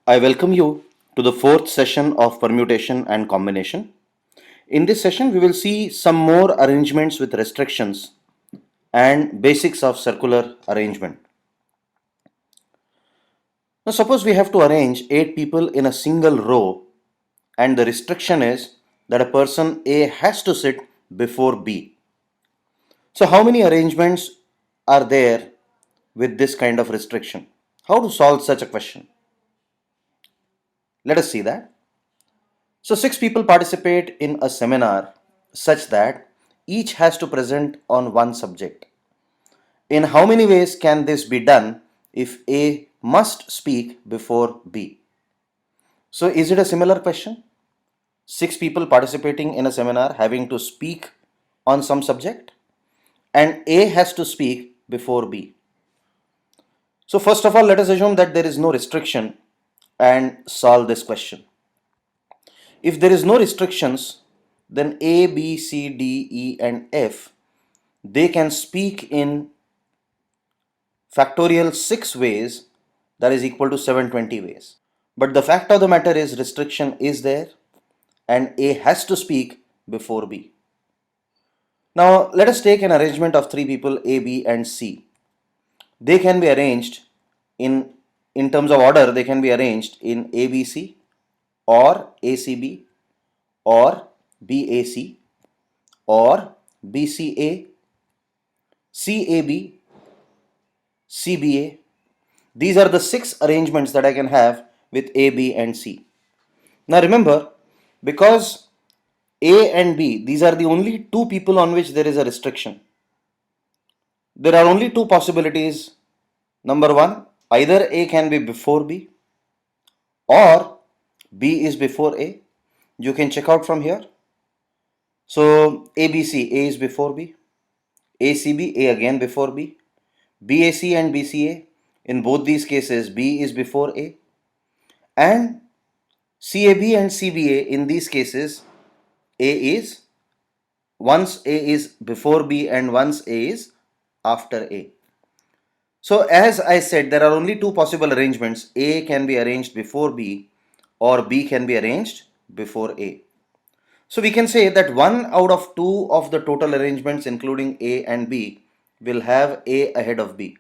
I welcome you to the fourth session of permutation and combination. In this session, we will see some more arrangements with restrictions and basics of circular arrangement. Now, suppose we have to arrange 8 people in a single row, and the restriction is that a person A has to sit before B. So, how many arrangements are there with this kind of restriction? How to solve such a question? Let us see that. So, 6 people participate in a seminar such that each has to present on one subject. In how many ways can this be done if A must speak before B? So, is it a similar question? 6 people participating in a seminar having to speak on some subject, and A has to speak before B. So, first of all, let us assume that there is no restriction and solve this question. If there is no restrictions, then A, B, C, D, E, and F, they can speak in factorial 6 ways, that is equal to 720 ways. But the fact of the matter is restriction is there and A has to speak before B. Now let us take an arrangement of 3 people A, B, and C. They can be arranged in terms of order, they can be arranged in ABC or ACB or BAC or BCA, CAB, CBA. These are the 6 arrangements that I can have with A, B, and C. Now remember, because A and B, these are the only 2 people on which there is a restriction. There are only 2 possibilities. Number 1, either A can be before B or B is before A. You can check out from here. So ABC, A is before B. ACB, A again before B. BAC and BCA, in both these cases B is before A. And CAB and CBA, in these cases A is, once A is before B and once A is after A. So as I said, there are only 2 possible arrangements. A can be arranged before B or B can be arranged before A. So we can say that 1 out of 2 of the total arrangements including A and B will have A ahead of B.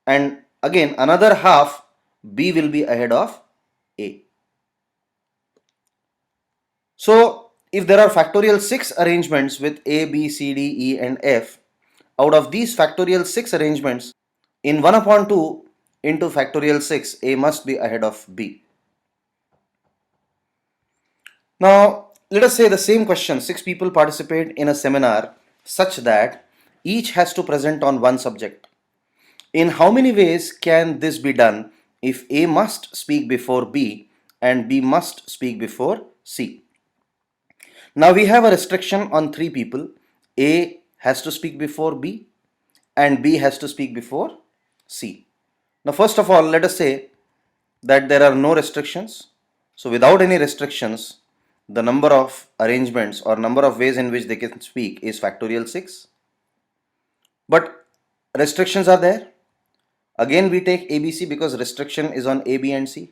And again another half B will be ahead of A. So if there are factorial 6 arrangements with A, B, C, D, E, and F, out of these factorial 6 arrangements, in 1 upon 2 into factorial 6, A must be ahead of B. Now let us say the same question, 6 people participate in a seminar such that each has to present on one subject. In how many ways can this be done if A must speak before B and B must speak before C? Now we have a restriction on 3 people. A has to speak before B and B has to speak before C. Now first of all, let us say that there are no restrictions. So without any restrictions, the number of arrangements or number of ways in which they can speak is factorial 6. But restrictions are there. Again we take ABC because restriction is on A, B and C,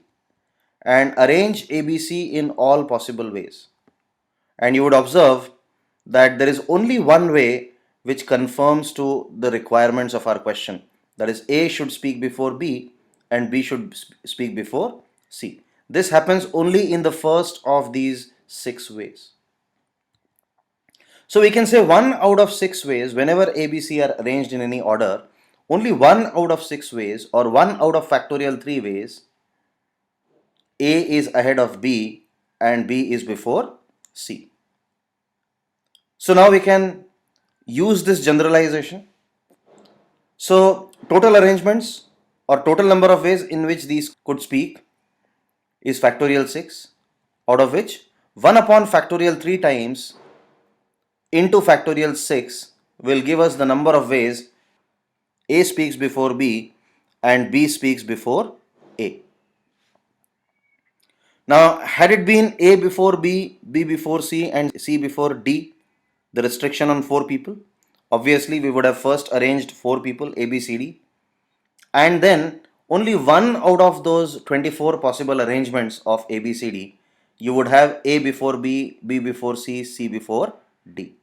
and arrange ABC in all possible ways. And you would observe that there is only one way which conforms to the requirements of our question. That is, A should speak before B and B should speak before C. This happens only in the first of these 6 ways. So we can say 1 out of 6 ways, whenever A, B, C are arranged in any order, only 1 out of 6 ways or 1 out of factorial 3 ways, A is ahead of B and B is before C. So now we can use this generalization. So total arrangements or total number of ways in which these could speak is factorial 6, out of which 1 upon factorial 3 times into factorial 6 will give us the number of ways A speaks before B and B speaks before A. Now had it been A before B, B before C and C before D, the restriction on 4 people, obviously we would have first arranged 4 people A, B, C, D, and then only one out of those 24 possible arrangements of ABCD, you would have A before B, B before C, C before D.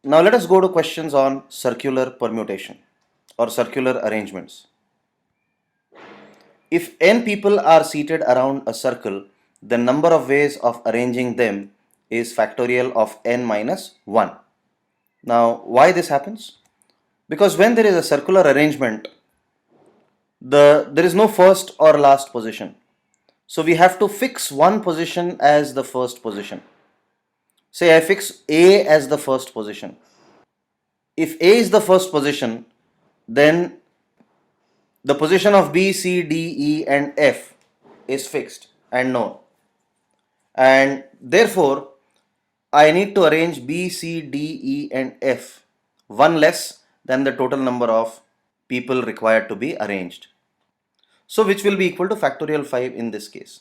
Now let us go to questions on circular permutation or circular arrangements. If n people are seated around a circle, the number of ways of arranging them is factorial of n minus 1. Now, why this happens? Because when there is a circular arrangement, there is no first or last position. So we have to fix one position as the first position. Say I fix A as the first position. If A is the first position, then the position of B, C, D, E and F is fixed and known. And therefore, I need to arrange B, C, D, E and F one less than the total number of people required to be arranged. So which will be equal to factorial 5 in this case.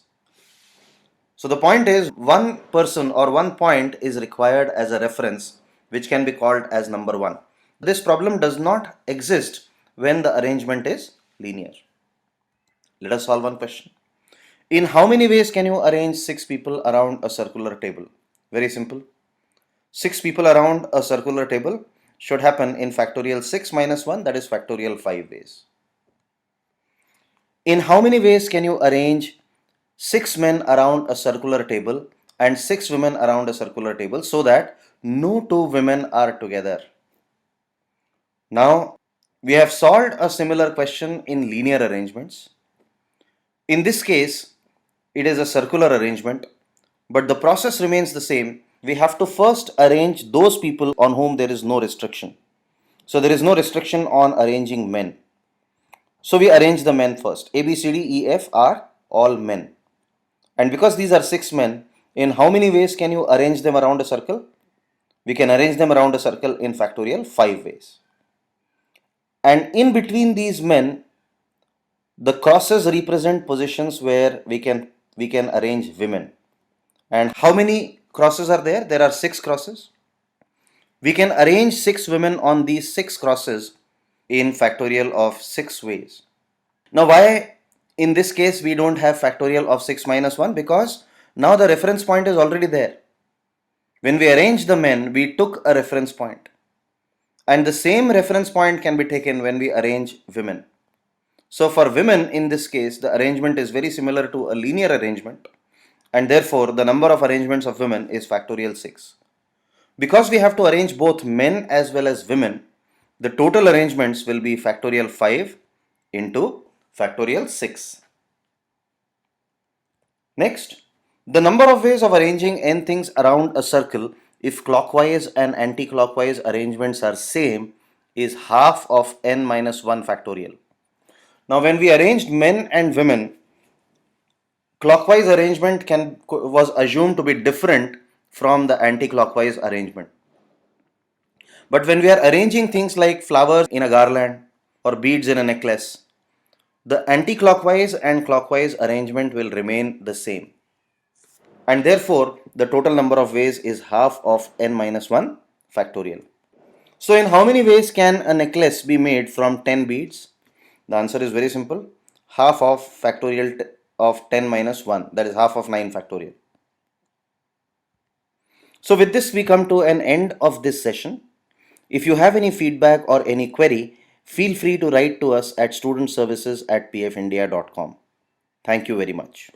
So the point is, one person or one point is required as a reference which can be called as number 1. This problem does not exist when the arrangement is linear. Let us solve one question. In how many ways can you arrange 6 people around a circular table? Very simple. 6 people around a circular table should happen in factorial 6 minus 1, that is factorial 5 ways. In how many ways can you arrange 6 men around a circular table and 6 women around a circular table so that no 2 women are together? Now, we have solved a similar question in linear arrangements. In this case, it is a circular arrangement, but the process remains the same. We have to first arrange those people on whom there is no restriction. So there is no restriction on arranging men. So we arrange the men first. A, B, C, D, E, F are all men. And because these are 6 men, in how many ways can you arrange them around a circle? We can arrange them around a circle in factorial 5 ways. And in between these men, the crosses represent positions where we can arrange women. And how many crosses are there? There are 6 crosses. We can arrange 6 women on these 6 crosses in factorial of 6 ways. Now why in this case we don't have factorial of 6 minus 1? Because now the reference point is already there. When we arrange the men, we took a reference point. And the same reference point can be taken when we arrange women. So for women in this case, the arrangement is very similar to a linear arrangement. And therefore the number of arrangements of women is factorial 6. Because we have to arrange both men as well as women, the total arrangements will be factorial 5 into factorial 6. Next, the number of ways of arranging n things around a circle if clockwise and anti-clockwise arrangements are same is half of n minus 1 factorial. Now when we arranged men and women, clockwise arrangement was assumed to be different from the anti-clockwise arrangement. But when we are arranging things like flowers in a garland or beads in a necklace, the anti-clockwise and clockwise arrangement will remain the same. And therefore, the total number of ways is half of n minus 1 factorial. So in how many ways can a necklace be made from 10 beads? The answer is very simple. Half of factorial of 10 minus 1, that is half of 9 factorial. So with this we come to an end of this session. If you have any feedback or any query, feel free to write to us at studentservices@pfindia.com. Thank you very much.